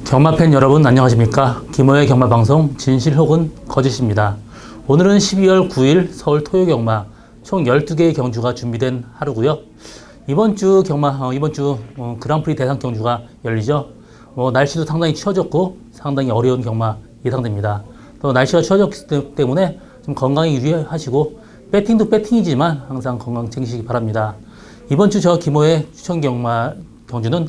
경마팬 여러분 안녕하십니까? 김호의 경마방송 진실 혹은 거짓입니다. 오늘은 12월 9일 서울 토요경마 총 12개의 경주가 준비된 하루고요. 이번 주 그랑프리 대상 경주가 열리죠. 날씨도 상당히 추워졌고 상당히 어려운 경마 예상됩니다. 또 날씨가 추워졌기 때문에 좀 건강에 유의하시고 배팅도 배팅이지만 항상 건강 챙기시기 바랍니다. 이번 주 저 김호의 추천 경주는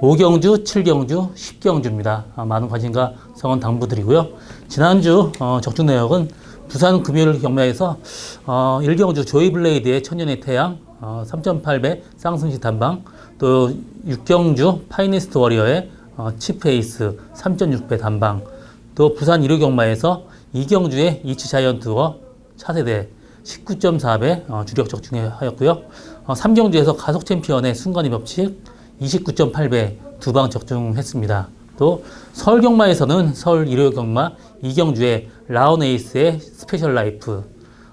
5경주, 7경주, 10경주입니다. 많은 관심과 성원 당부드리고요. 지난주 적중 내역은 부산 금요일 경마에서 1경주 조이블레이드의 천년의 태양 3.8배 쌍승시 단방, 또 6경주 파이니스트 워리어의 치페이스 3.6배 단방, 또 부산 1호 경마에서 2경주의 이치 자이언트와 차세대 19.4배 주력 적중하였고요. 3경주에서 가속 챔피언의 순간이 법칙 29.8배 두 방 적중했습니다. 또 서울 경마에서는 서울 1호 경마 2경주의 라온 에이스의 스페셜 라이프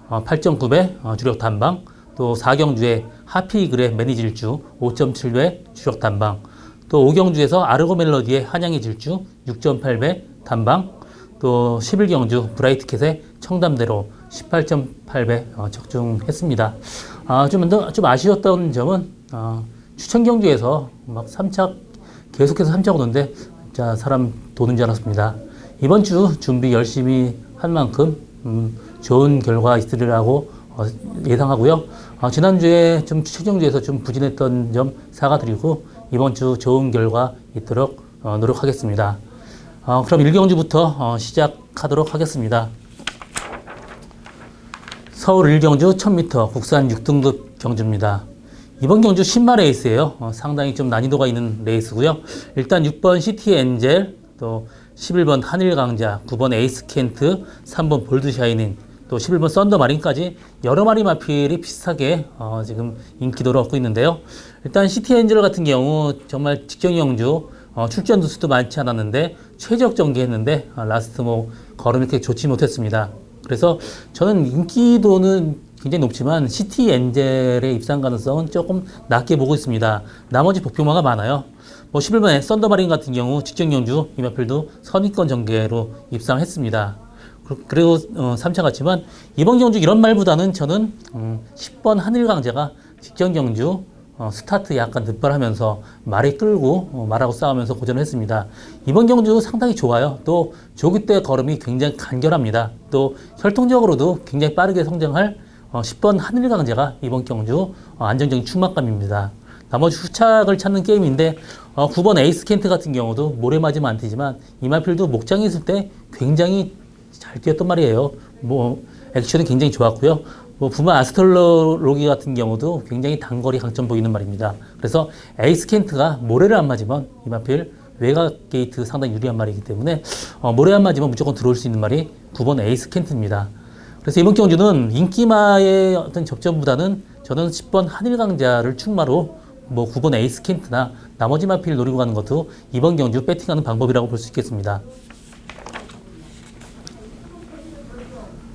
8.9배 주력 단방, 또 4경주의 하피이글의 매니질주 5.7배 주력 단방, 또 5경주에서 아르고 멜로디의 한양의 질주 6.8배 단방, 또 11경주 브라이트캣의 청담대로 18.8배 적중했습니다. 좀 아쉬웠던 점은 추천 경주에서 막 계속해서 3차 오는데 진짜 사람 도는 줄 알았습니다. 이번 주 준비 열심히 한 만큼 좋은 결과 있으리라고 예상하고요. 지난주에 좀 추천 경주에서 좀 부진했던 점 사과드리고 이번 주 좋은 결과 있도록 노력하겠습니다. 그럼 1경주부터 시작하도록 하겠습니다. 서울 1경주 1000m 국산 6등급 경주입니다. 이번 경주 신말 레이스예요. 상당히 좀 난이도가 있는 레이스고요. 일단 6번 시티 엔젤, 또 11번 한일 강자, 9번 에이스 켄트, 3번 볼드 샤이닝, 또 11번 썬더 마린까지 여러 마리 마필이 비슷하게 지금 인기도를 얻고 있는데요. 일단 시티 엔젤 같은 경우 정말 직전 경주 출전 두수도 많지 않았는데 최적 전개했는데 라스트 걸음이 그렇게 좋지 못했습니다. 그래서 저는 인기도는 굉장히 높지만 시티 엔젤의 입상 가능성은 조금 낮게 보고 있습니다. 나머지 복표마가 많아요. 11번의 썬더마린 같은 경우 직전 경주 이마필도 선위권 전개로 입상했습니다. 그리고 3차 같지만 이번 경주 이런 말보다는 저는 10번 한일강자가 직전 경주 스타트 약간 늦발하면서 말이 끌고 말하고 싸우면서 고전을 했습니다. 이번 경주 상당히 좋아요. 또 조기 때 걸음이 굉장히 간결합니다. 또 혈통적으로도 굉장히 빠르게 성장할 10번 한일강자가 이번 경주 안정적인 충만감입니다. 나머지 후착을 찾는 게임인데 9번 에이스 켄트 같은 경우도 모래 맞으면 안 되지만 이마필도 목장에 있을 때 굉장히 잘 뛰었단 말이에요. 액션이 굉장히 좋았고요. 부마 아스트롤로기 같은 경우도 굉장히 단거리 강점 보이는 말입니다. 그래서 에이스 켄트가 모래를 안 맞으면 이마필 외곽 게이트 상당히 유리한 말이기 때문에 모래 안 맞으면 무조건 들어올 수 있는 말이 9번 에이스 켄트입니다. 그래서 이번 경주는 인기마의 어떤 접전보다는 저는 10번 한일강자를 충마로 9번 에이스 켄트나 나머지 마필 노리고 가는 것도 이번 경주 배팅하는 방법이라고 볼 수 있겠습니다.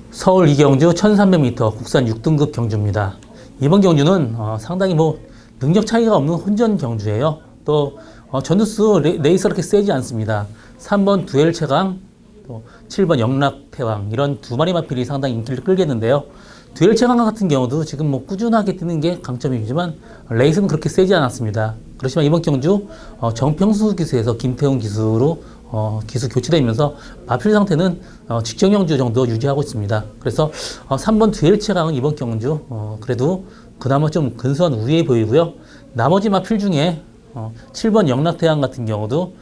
서울 2경주 1300m 국산 6등급 경주입니다. 이번 경주는 상당히 능력 차이가 없는 혼전 경주예요. 또 전투수 레이서 그렇게 세지 않습니다. 3번 두엘 최강, 또 7번 영락태왕 이런 두 마리 마필이 상당히 인기를 끌겠는데요. 듀엘 최강 같은 경우도 지금 꾸준하게 뛰는 게 강점이지만 레이스는 그렇게 세지 않았습니다. 그렇지만 이번 경주 정평수 기수에서 김태훈 기수로 기수 교체되면서 마필 상태는 직전 경주 정도 유지하고 있습니다. 그래서 3번 듀엘 최강은 이번 경주 그래도 그나마 좀 근소한 우위에 보이고요. 나머지 마필 중에 7번 영락태왕 같은 경우도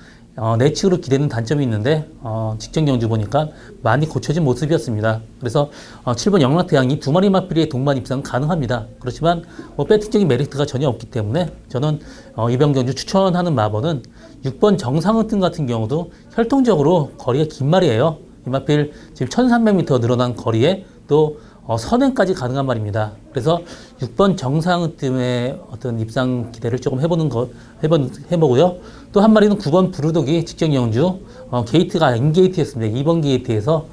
내측으로 기대는 단점이 있는데 직전 경주 보니까 많이 고쳐진 모습이었습니다. 그래서 7번 영락태양이 두 마리 마필의 동반 입상 가능합니다. 그렇지만 배팅적인 메리트가 전혀 없기 때문에 저는 이번 경주 추천하는 마번은 6번 정상은뜸 같은 경우도 혈통적으로 거리가 긴 말이에요. 이 마필 지금 1300m 늘어난 거리에 또 선행까지 가능한 말입니다. 그래서 6번 정상은뜸의 어떤 입상 기대를 조금 해보고요. 또 한 마리는 9번 브루독이 직전 경주 게이트가 인게이트였습니다. 2번 게이트에서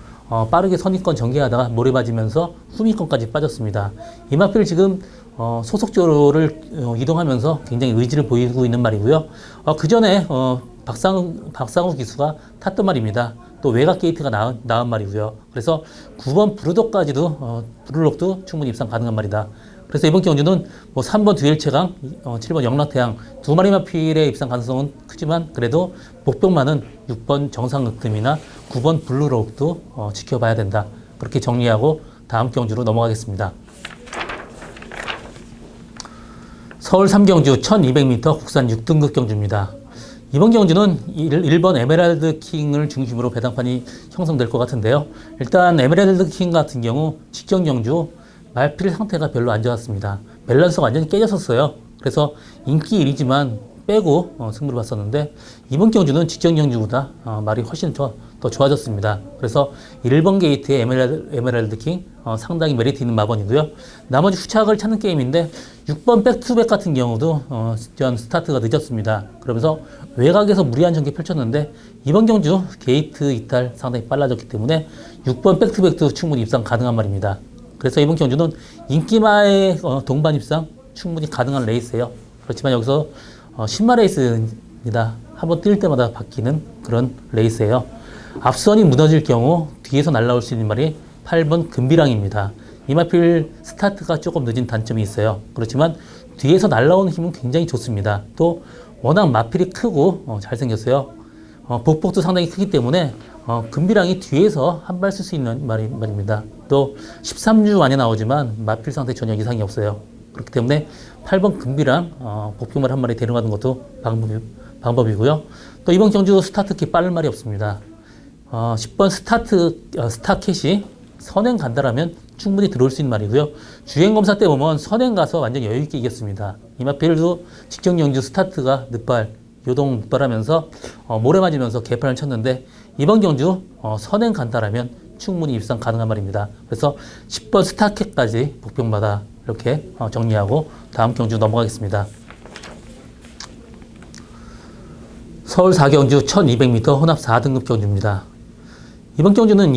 빠르게 선위권 전개하다가 모래 맞으면서 후미권까지 빠졌습니다. 이 마필 지금 소속조를 이동하면서 굉장히 의지를 보이고 있는 말이고요. 그 전에 박상우 기수가 탔던 말입니다. 또 외곽 게이트가 나은 말이고요. 그래서 9번 브루록도 충분히 입상 가능한 말이다. 그래서 이번 경주는 뭐 3번 듀엘체강, 7번 영라태양 두 마리 마필의 입상 가능성은 크지만 그래도 목병만은 6번 정상극금이나 9번 블루록도 지켜봐야 된다. 그렇게 정리하고 다음 경주로 넘어가겠습니다. 서울 3경주 1200m 국산 6등급 경주입니다. 이번 경주는 1번 에메랄드 킹을 중심으로 배당판이 형성될 것 같은데요. 일단 에메랄드 킹 같은 경우 직전 경주 말필 상태가 별로 안 좋았습니다. 밸런스가 완전히 깨졌었어요. 그래서 인기 1위지만 빼고 승부를 봤었는데 이번 경주는 직전 경주보다 말이 훨씬 더 좋아졌습니다. 그래서 1번 게이트의 에메랄드 킹 상당히 메리트 있는 마번이고요. 나머지 후착을 찾는 게임인데 6번 백투백 같은 경우도 전 스타트가 늦었습니다. 그러면서 외곽에서 무리한 전개 펼쳤는데 이번 경주 게이트 이탈 상당히 빨라졌기 때문에 6번 백투백도 충분히 입상 가능한 말입니다. 그래서 이번 경주는 인기마의 동반 입상 충분히 가능한 레이스예요. 그렇지만 여기서 신마 레이스입니다. 한번 뛸 때마다 바뀌는 그런 레이스예요. 앞선이 무너질 경우 뒤에서 날아올 수 있는 말이 8번 금비랑입니다. 이 마필 스타트가 조금 늦은 단점이 있어요. 그렇지만 뒤에서 날아오는 힘은 굉장히 좋습니다. 또 워낙 마필이 크고 잘생겼어요. 복복도 상당히 크기 때문에 금비랑이 뒤에서 한 발 쓸 수 있는 말입니다. 또 13주 안에 나오지만 마필 상태 전혀 이상이 없어요. 그렇기 때문에 8번 금비랑 복병말 한 마리 데려가는 것도 방법이고요. 또 이번 경주 스타트키 빠른 말이 없습니다. 10번 스타캣이 선행 간다라면 충분히 들어올 수 있는 말이고요. 주행검사 때 보면 선행 가서 완전 여유있게 이겼습니다. 이마필도 직전 경주 스타트가 요동 늑발하면서 모래 맞으면서 개판을 쳤는데 이번 경주 선행 간다라면 충분히 입상 가능한 말입니다. 그래서 10번 스타캣까지 복병마다 이렇게 정리하고 다음 경주 넘어가겠습니다. 서울 4경주 1200m 혼합 4등급 경주입니다. 이번 경주는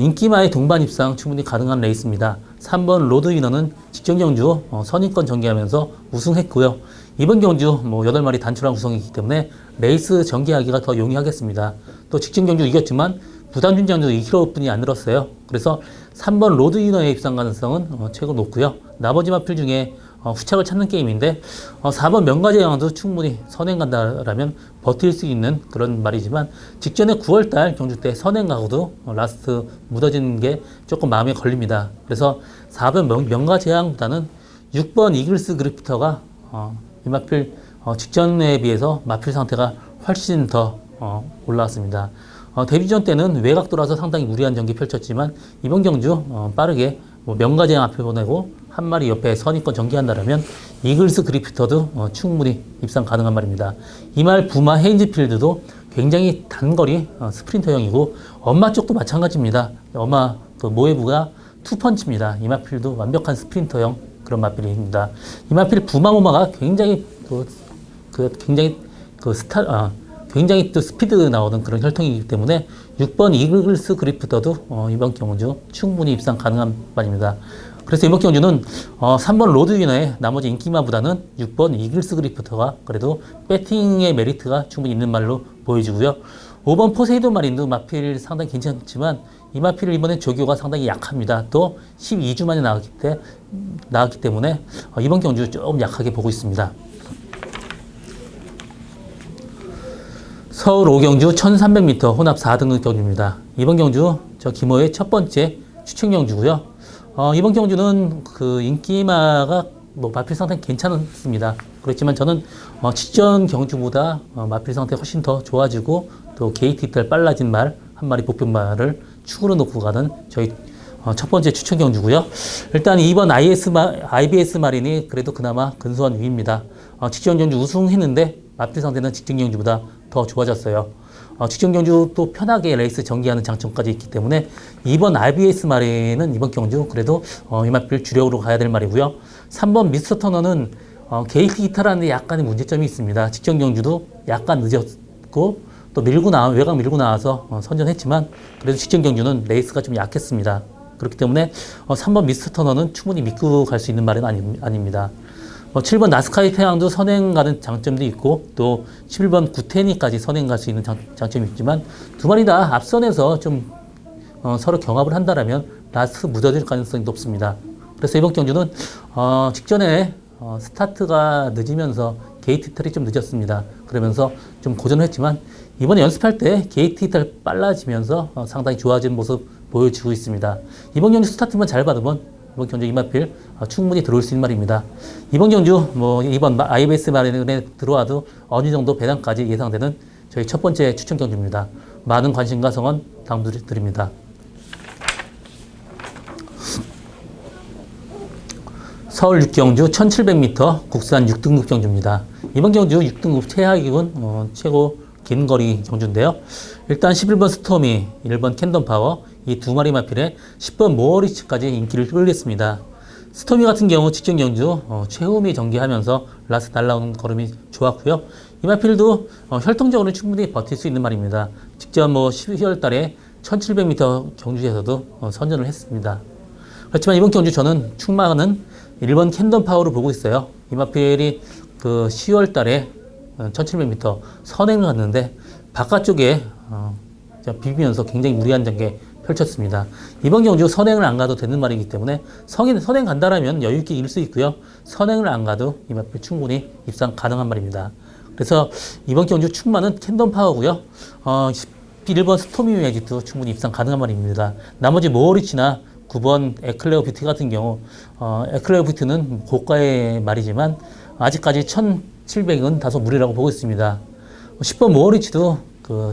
인기마의 동반 입상 충분히 가능한 레이스입니다. 3번 로드위너는 직전 경주 선인권 전개하면서 우승했고요. 이번 경주 8마리 단출한 구성이기 때문에 레이스 전개하기가 더 용이하겠습니다. 또 직전 경주 이겼지만 부담 준장도 2kg뿐이 안 늘었어요. 그래서 3번 로드위너의 입상 가능성은 최고 높고요. 나머지 마필 중에 후착을 찾는 게임인데 4번 명가제 양도 충분히 선행 간다라면 버틸 수 있는 그런 말이지만 직전에 9월달 경주 때 선행 가고도 라스트 묻어지는 게 조금 마음에 걸립니다. 그래서 4번 명가제양보다는 6번 이글스 그리프터가 이 마필 직전에 비해서 마필 상태가 훨씬 더 올라왔습니다. 데뷔전 때는 외곽 돌아서 상당히 무리한 전기 펼쳤지만 이번 경주 빠르게 명가제양 앞에 보내고 한 마리 옆에 선입권 전개한다라면 이글스 그리프터도 충분히 입상 가능한 말입니다. 이 말 부마 헤인즈필드도 굉장히 단거리 스프린터형이고 엄마 쪽도 마찬가지입니다. 엄마 모에브가 투펀치입니다. 이 마필도 완벽한 스프린터형 그런 마필입니다. 이 마필 부마모마가 굉장히 굉장히 또 스피드 나오는 그런 혈통이기 때문에 6번 이글스 그리프터도 이번 경주 충분히 입상 가능한 말입니다. 그래서 이번 경주는 3번 로드위너의 나머지 인기마보다는 6번 이글스 그리프터가 그래도 배팅의 메리트가 충분히 있는 말로 보여지고요. 5번 포세이돈 마린도 마필 상당히 괜찮지만 이 마필을 이번에 조교가 상당히 약합니다. 또 12주 만에 나왔기 때문에 이번 경주 조금 약하게 보고 있습니다. 서울 5경주 1300m 혼합 4등급 경주입니다. 이번 경주 김호의 첫 번째 추천 경주고요. 이번 경주는 인기마가 마필 상태 괜찮습니다. 그렇지만 저는 직전 경주보다 마필 상태 훨씬 더 좋아지고 또 게이트 이탈 빨라진 말 한 마리 복병말을 축으로 놓고 가는 저희 첫 번째 추천 경주고요. 일단 2번 IBS 마린이 그래도 그나마 근소한 위입니다. 직전 경주 우승했는데 마필 상태는 직전 경주보다 더 좋아졌어요. 직전 경주 또 편하게 레이스 전개하는 장점까지 있기 때문에 2번 RBS 마린은 이번 경주 그래도 이 마필 주력으로 가야 될 말이고요. 3번 미스터 터너는 게이트 이탈하는데 약간의 문제점이 있습니다. 직전 경주도 약간 늦었고 또 외곽 밀고 나와서 선전했지만 그래도 직전 경주는 레이스가 좀 약했습니다. 그렇기 때문에 3번 미스터 터너는 충분히 믿고 갈 수 있는 말은 아닙니다. 7번 나스카이 태양도 선행 가는 장점도 있고 또 11번 구테니까지 선행 갈 수 있는 장점이 있지만 두 마리 다 앞선에서 좀 서로 경합을 한다라면 라스트 무뎌질 가능성이 높습니다. 그래서 이번 경주는 직전에 스타트가 늦으면서 게이트 이탈이 좀 늦었습니다. 그러면서 좀 고전을 했지만 이번에 연습할 때 게이트 이탈 빨라지면서 상당히 좋아진 모습 보여주고 있습니다. 이번 경주 스타트만 잘 받으면 이번 경주 이마필 충분히 들어올 수 있는 말입니다. 이번 경주 이번 IBS 마련에 들어와도 어느 정도 배당까지 예상되는 저희 첫 번째 추천 경주입니다. 많은 관심과 성원 당부드립니다. 서울 6경주 1700m 국산 6등급 경주입니다. 이번 경주 6등급 최하위군 최고 긴 거리 경주인데요. 일단 11번 스토미, 1번 캔덤 파워 이 두 마리 마필에 10번 모어리츠까지 인기를 끌겠습니다. 스토미 같은 경우 직전 경주 최후미 전개하면서 라스 날라오는 걸음이 좋았고요. 이 마필도 혈통적으로 충분히 버틸 수 있는 말입니다. 직전 12월 달에 1700m 경주에서도 선전을 했습니다. 그렇지만 이번 경주 저는 충마는 1번 캔덤 파워를 보고 있어요. 이 마필이 10월 달에 1700m 선행을 갔는데 바깥쪽에 비비면서 굉장히 무리한 전개 펼쳤습니다. 이번 경주 선행을 안 가도 되는 말이기 때문에 선행 간다라면 여유있게 이길 수 있고요. 선행을 안 가도 이 마필 충분히 입상 가능한 말입니다. 그래서 이번 경주 충마는 캔덤 파워고요. 1번 스토미 매직도 충분히 입상 가능한 말입니다. 나머지 모어리치나 9번 에클레어 뷰티 같은 경우 에클레어 뷰티는 고가의 말이지만 아직까지 1700은 다소 무리라고 보고 있습니다. 10번 모어리치도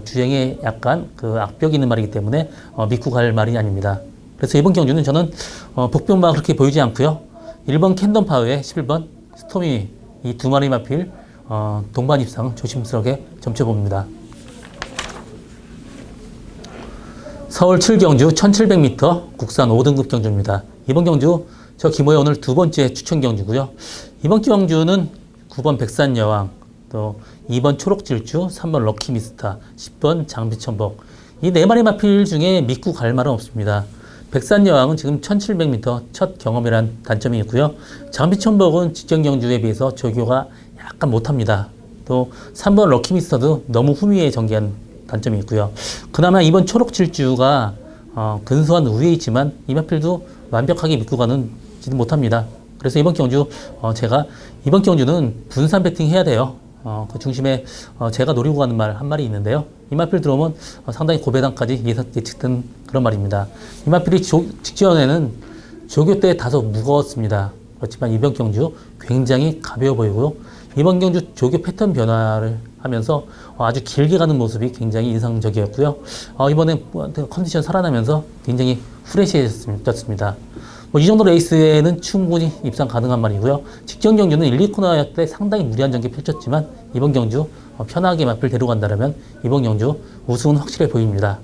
주행에 약간 악벽이 있는 말이기 때문에 믿고 갈 말이 아닙니다. 그래서 이번 경주는 저는 복병마가 그렇게 보이지 않고요. 1번 캔덤 파워에 11번 스토미 이 두 마리 마필 동반 입상 조심스럽게 점쳐봅니다. 서울 7경주 1700m 국산 5등급 경주입니다. 이번 경주 저 김호의 오늘 두 번째 추천 경주고요. 이번 경주는 9번 백산여왕, 또 2번 초록질주, 3번 럭키미스타, 10번 장비천복 이 네 마리 마필 중에 믿고 갈 말은 없습니다. 백산여왕은 지금 1700m 첫 경험이란 단점이 있고요. 장비천복은 직전 경주에 비해서 조교가 약간 못합니다. 또 3번 럭키미스터도 너무 후미에 전개한 단점이 있고요. 그나마 이번 초록질주가 근소한 우위에 있지만 이 마필도 완벽하게 믿고 가는지는 못합니다. 그래서 이번 경주 제가 이번 경주는 분산 배팅 해야 돼요. 그 중심에 제가 노리고 가는 말 한 말이 있는데요. 이 마필 들어오면 상당히 고배당까지 예측된 그런 말입니다. 이 마필이 직전에는 조교 때 다소 무거웠습니다. 그렇지만 이번 경주 굉장히 가벼워 보이고요. 이번 경주 조교 패턴 변화를 하면서 아주 길게 가는 모습이 굉장히 인상적이었고요. 이번에 컨디션 살아나면서 굉장히 프레시해졌습니다. 이 정도 레이스에는 충분히 입상 가능한 말이고요. 직전 경주는 1, 2코너 때 상당히 무리한 전개 펼쳤지만 이번 경주 편하게 마필 데려간다면 이번 경주 우승은 확실해 보입니다.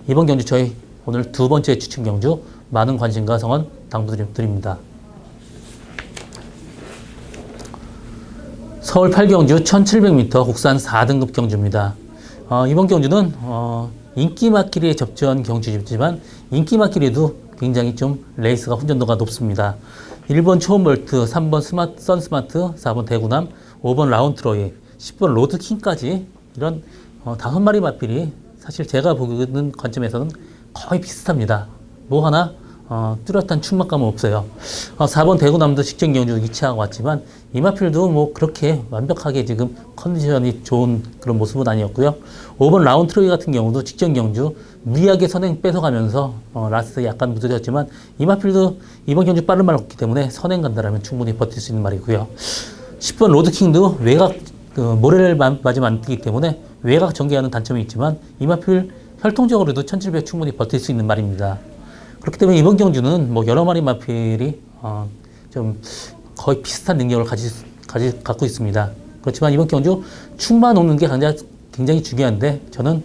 이번 경주 저희 오늘 두 번째 추천 경주 많은 관심과 성원 당부드립니다. 서울 8경주 1700m 국산 4등급 경주입니다. 이번 경주는 인기마끼리에 접전 경주지만 인기마끼리에도 굉장히 좀 레이스가 훈련도가 높습니다. 1번 초음볼트, 3번 선스마트, 4번 대구남, 5번 라운트로이, 10번 로드킹까지 이런 5마리 마필이 사실 제가 보는 관점에서는 거의 비슷합니다. 뭐 하나 뚜렷한 충막감은 없어요. 4번 대구남도 직전 경주 2차하고 왔지만 이 마필도 그렇게 완벽하게 지금 컨디션이 좋은 그런 모습은 아니었고요. 5번 라운트로이 같은 경우도 직전 경주 무리하게 선행 뺏어가면서 라스트 약간 무뎌졌지만 이 마필도 이번 경주 빠른 말 없기 때문에 선행 간다라면 충분히 버틸 수 있는 말이고요. 10번 로드킹도 외곽 모래를 맞으면 안 뛰기 때문에 외곽 전개하는 단점이 있지만 이 마필 혈통적으로도 1700 충분히 버틸 수 있는 말입니다. 그렇기 때문에 이번 경주는 여러 마리 마필이 좀 거의 비슷한 능력을 갖고 있습니다. 그렇지만 이번 경주 충마 놓는 게 굉장히 중요한데 저는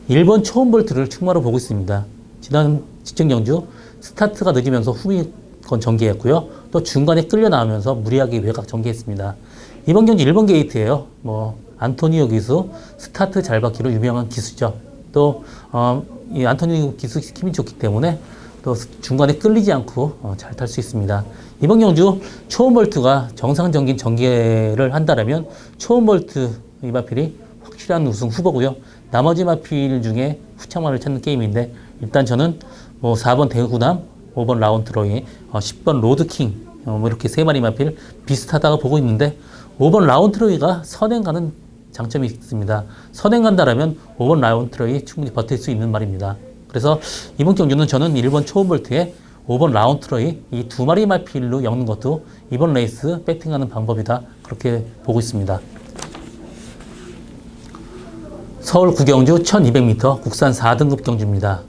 1번 초음볼트를 충마로 보고 있습니다. 지난 직전 경주 스타트가 늦으면서 후미권 전개했고요. 또 중간에 끌려 나오면서 무리하게 외곽 전개했습니다. 이번 경주 1번 게이트예요. 안토니오 기수, 스타트 잘 받기로 유명한 기수죠. 또 이 안토니오 기수 힘이 좋기 때문에 또 또 중간에 끌리지 않고 잘 탈 수 있습니다. 이번 경주 초원 볼트가 정상적인 전개를 한다면 초원 볼트 이 마필이 확실한 우승 후보고요. 나머지 마필 중에 후창만을 찾는 게임인데 일단 저는 뭐 4번 대구남, 5번 라운트로이, 10번 로드킹 뭐 이렇게 세 마리 마필 비슷하다고 보고 있는데 5번 라운트로이가 선행 가는 장점이 있습니다. 선행 간다라면 5번 라운트로이 충분히 버틸 수 있는 말입니다. 그래서 이번 경주는 저는 1번 초원볼트에 5번 라운트로이 이 두 마리 마필로 엮는 것도 이번 레이스 배팅하는 방법이다. 그렇게 보고 있습니다. 서울 구경주 1200m 국산 4등급 경주입니다.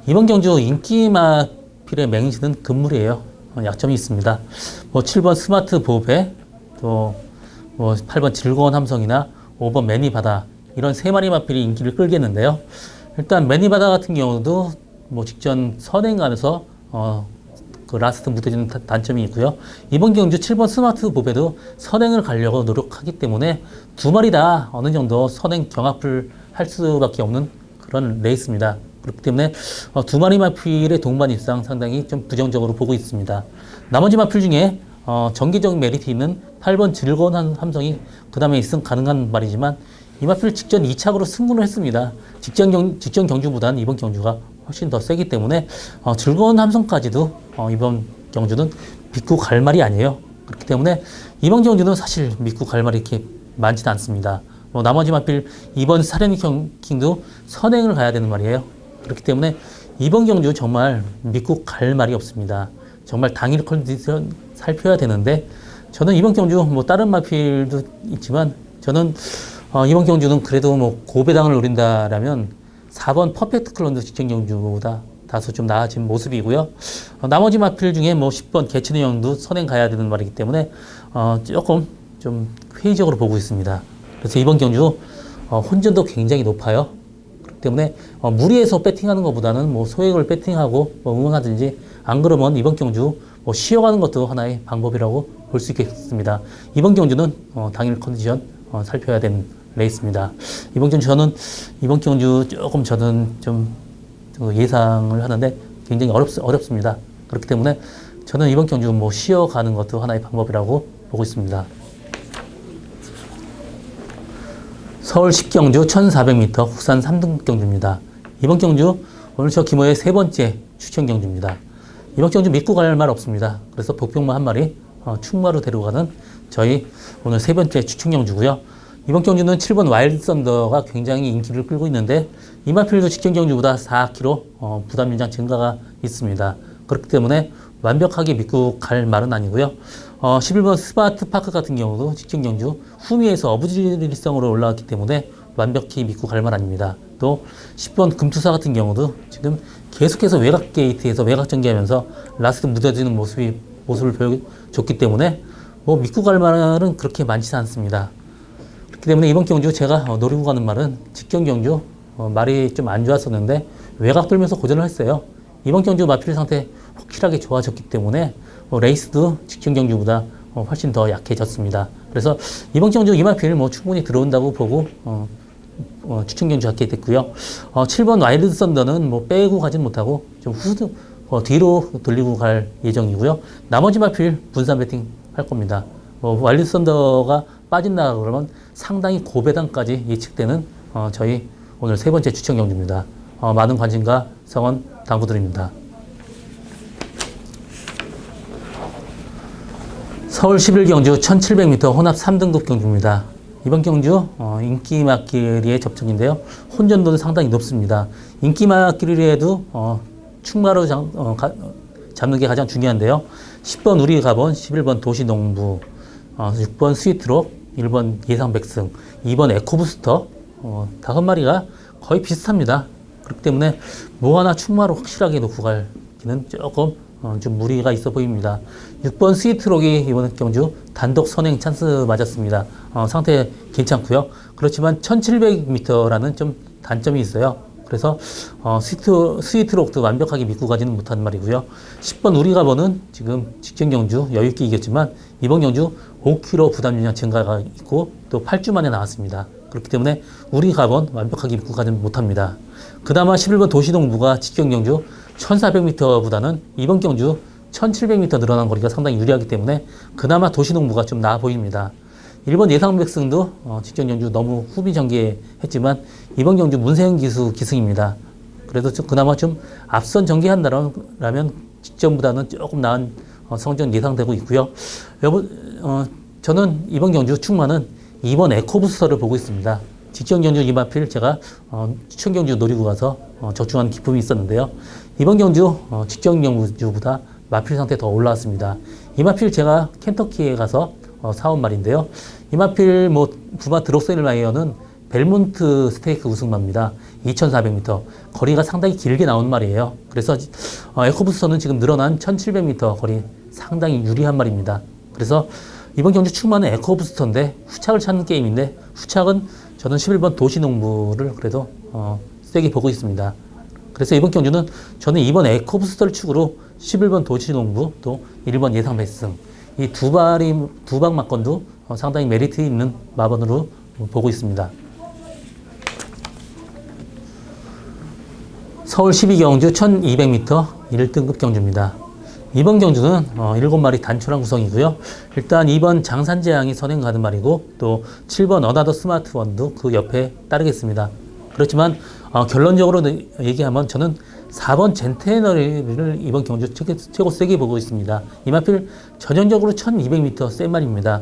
이번 경주 인기 마필의 맹신은 금물이에요. 약점이 있습니다. 뭐 7번 스마트 보배, 또 뭐 8번 즐거운 함성이나 5번 매니바다 이런 세 마리 마필이 인기를 끌겠는데요. 일단 매니바다 같은 경우도 뭐 직전 선행간에서 그 라스트 무뎌지는 단점이 있고요. 이번 경주 7번 스마트 보배도 선행을 가려고 노력하기 때문에 두 마리 다 어느 정도 선행 경합을 할 수밖에 없는 그런 레이스입니다. 그렇기 때문에 두 마리 마필의 동반 입상 상당히 좀 부정적으로 보고 있습니다. 나머지 마필 중에 전개적 메리트 있는 8번 즐거운 함성이 그 다음에 입상 가능한 말이지만 이 마필 직전 2착으로 승부를 했습니다. 직전 경주보다는 이번 경주가 훨씬 더 세기 때문에 즐거운 함성까지도 이번 경주는 믿고 갈 말이 아니에요. 그렇기 때문에 이번 경주는 사실 믿고 갈 말이 이렇게 많지는 않습니다. 나머지 마필 이번 사련킹도 선행을 가야 되는 말이에요. 그렇기 때문에 이번 경주 정말 믿고 갈 말이 없습니다. 정말 당일 컨디션 살펴야 되는데 저는 이번 경주 뭐 다른 마필도 있지만 저는 이번 경주는 그래도 뭐 고배당을 노린다라면 4번 퍼펙트 클론도 직전 경주보다 다소 좀 나아진 모습이고요. 나머지 마필 중에 뭐 10번 개천의 영도 선행 가야 되는 말이기 때문에 조금 좀 회의적으로 보고 있습니다. 그래서 이번 경주 혼전도 굉장히 높아요. 그렇기 때문에 무리해서 배팅하는 것보다는 뭐 소액을 배팅하고 뭐 응원하든지 안 그러면 이번 경주 뭐 쉬어가는 것도 하나의 방법이라고 볼 수 있겠습니다. 이번 경주는 당일 컨디션 살펴야 되는 레이스입니다. 이번 경주 조금 저는 좀 예상을 하는데 굉장히 어렵습니다. 그렇기 때문에 저는 이번 경주 뭐 쉬어가는 것도 하나의 방법이라고 보고 있습니다. 서울 10경주 1400m 국산 3등급 경주입니다. 이번 경주 오늘 저 김호의 세 번째 추천 경주입니다. 이번 경주 믿고 갈 말 없습니다. 그래서 복병마 한 마리 충마로 데려가는 저희 오늘 세 번째 추천 경주고요. 이번 경주는 7번 와일드 썬더가 굉장히 인기를 끌고 있는데 이 마필도 직전 경주보다 4kg 부담 연장 증가가 있습니다. 그렇기 때문에 완벽하게 믿고 갈 말은 아니고요. 11번 스마트 파크 같은 경우도 직전 경주 후미에서 어부지리성으로 올라왔기 때문에 완벽히 믿고 갈 말 아닙니다. 또 10번 금투사 같은 경우도 지금 계속해서 외곽 게이트에서 외곽 전개하면서 라스트 무뎌지는 모습을 보여줬기 때문에 뭐 믿고 갈 말은 그렇게 많지는 않습니다. 그렇기 때문에 이번 경주 제가 노리고 가는 말은 직전 경주 말이 좀 안 좋았었는데 외곽 돌면서 고전을 했어요. 이번 경주 마필 상태 확실하게 좋아졌기 때문에 레이스도 직전 경주보다 훨씬 더 약해졌습니다. 그래서 이번 경주 이 마필 충분히 들어온다고 보고 추천 경주 갖게 됐고요. 7번 와일드 썬더는 빼고 가진 못하고 좀 뒤로 돌리고 갈 예정이고요. 나머지 마필 분산 배팅 할 겁니다. 와일드 썬더가 빠진다 그러면 상당히 고배당까지 예측되는 저희 오늘 세 번째 추천 경주입니다. 많은 관심과 성원 당부드립니다. 서울 11경주 1700m 혼합 3등급 경주입니다. 이번 경주 인기 막길리의 접촉인데요. 혼전도는 상당히 높습니다. 인기 막길리에도 충마로 잡는 게 가장 중요한데요. 10번 우리 가본, 11번 도시농부, 6번 스위트록, 1번 예상백승, 2번 에코부스터 5마리가 거의 비슷합니다. 그렇기 때문에 뭐 하나 충마로 확실하게 놓고 갈기는 조금 좀 무리가 있어 보입니다. 6번 스위트록이 이번 경주 단독 선행 찬스 맞았습니다. 상태 괜찮고요. 그렇지만 1700m라는 좀 단점이 있어요. 그래서 스위트록도 완벽하게 믿고 가지는 못한 말이고요. 10번 우리 가버는 지금 직전 경주 여유있게 이겼지만 이번 경주 5kg 부담 연장 증가가 있고 또 8주 만에 나왔습니다. 그렇기 때문에 우리 가번 완벽하게 믿고 가지는 못합니다. 그나마 11번 도시농부가 직전 경주 1400m보다는 이번 경주 1700m 늘어난 거리가 상당히 유리하기 때문에 그나마 도시농부가 좀 나아 보입니다. 일본 예상백승도 직전 경주 너무 후비 전개했지만 이번 경주 문세영 기수 기승입니다. 그래도 그나마 좀 앞선 전개한다면 직전보다는 조금 나은 성적 예상되고 있고요. 저는 이번 경주 충마는 이번 에코부스터를 보고 있습니다. 직전 경주 이마필 제가 추천 경주 노리고 가서 적중한 기쁨이 있었는데요. 이번 경주 직전 경주보다 마필 상태 더 올라왔습니다. 이마필 제가 켄터키에 가서 사온 말인데요. 이마필 부마 드록셀 마이어는 벨몬트 스테이크 우승마입니다. 2400m 거리가 상당히 길게 나온 말이에요. 그래서 에코부스터는 지금 늘어난 1700m 거리 상당히 유리한 말입니다. 그래서 이번 경주 충마는 에코부스터인데 후착을 찾는 게임인데 후착은 저는 11번 도시농부를 그래도 세게 보고 있습니다. 그래서 이번 경주는 저는 이번 에코부스터를 축으로 11번 도시농부 또 1번 예상배승 이 두 방 막건도 상당히 메리트 있는 마번으로 보고 있습니다. 서울 12경주 1200m 1등급 경주입니다. 이번 경주는 7마리 단촐한 구성이고요. 일단 2번 장산재앙이 선행 가는 말이고 또 7번 어나더 스마트 원도 그 옆에 따르겠습니다. 그렇지만 결론적으로 얘기하면 저는 4번 젠테너리를 이번 경주 최고 세게 보고 있습니다. 이마필 전형적으로 1200m 센 말입니다.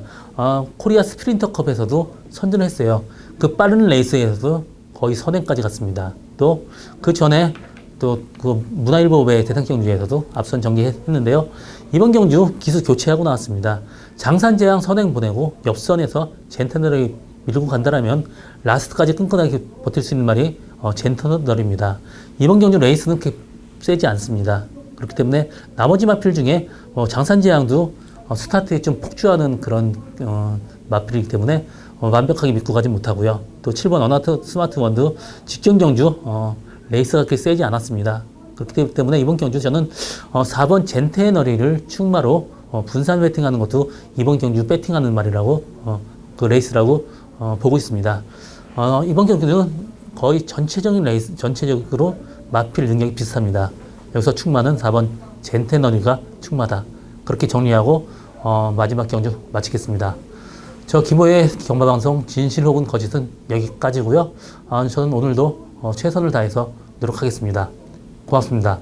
코리아 스프린터컵에서도 선전을 했어요. 그 빠른 레이스에서도 거의 선행까지 갔습니다. 또 그 전에 또 그 문화일보의 대상 경주에서도 앞선 전개했는데요. 이번 경주 기수 교체하고 나왔습니다. 장산재앙 선행 보내고 옆선에서 젠테너리 밀고 간다라면 라스트까지 끈끈하게 버틸 수 있는 말이 젠테너리입니다. 이번 경주 레이스는 그렇게 세지 않습니다. 그렇기 때문에 나머지 마필 중에 장산재앙도 스타트에 좀 폭주하는 그런 마필이기 때문에 완벽하게 믿고 가지 못하고요. 또 7번 어나더 스마트 원도 직전 경주 레이스가 그렇게 세지 않았습니다. 그렇기 때문에 이번 경주 저는 4번 젠테너리를 충마로 분산 배팅하는 것도 이번 경주 배팅하는 말이라고 그 레이스라고 보고 있습니다. 이번 경주는 거의 전체적인 레이스 전체적으로 마필 능력이 비슷합니다. 여기서 충마는 4번 젠테너리가 충마다. 그렇게 정리하고 마지막 경주 마치겠습니다. 저 김호의 경마방송 진실 혹은 거짓은 여기까지고요. 저는 오늘도 최선을 다해서 노력하겠습니다. 고맙습니다.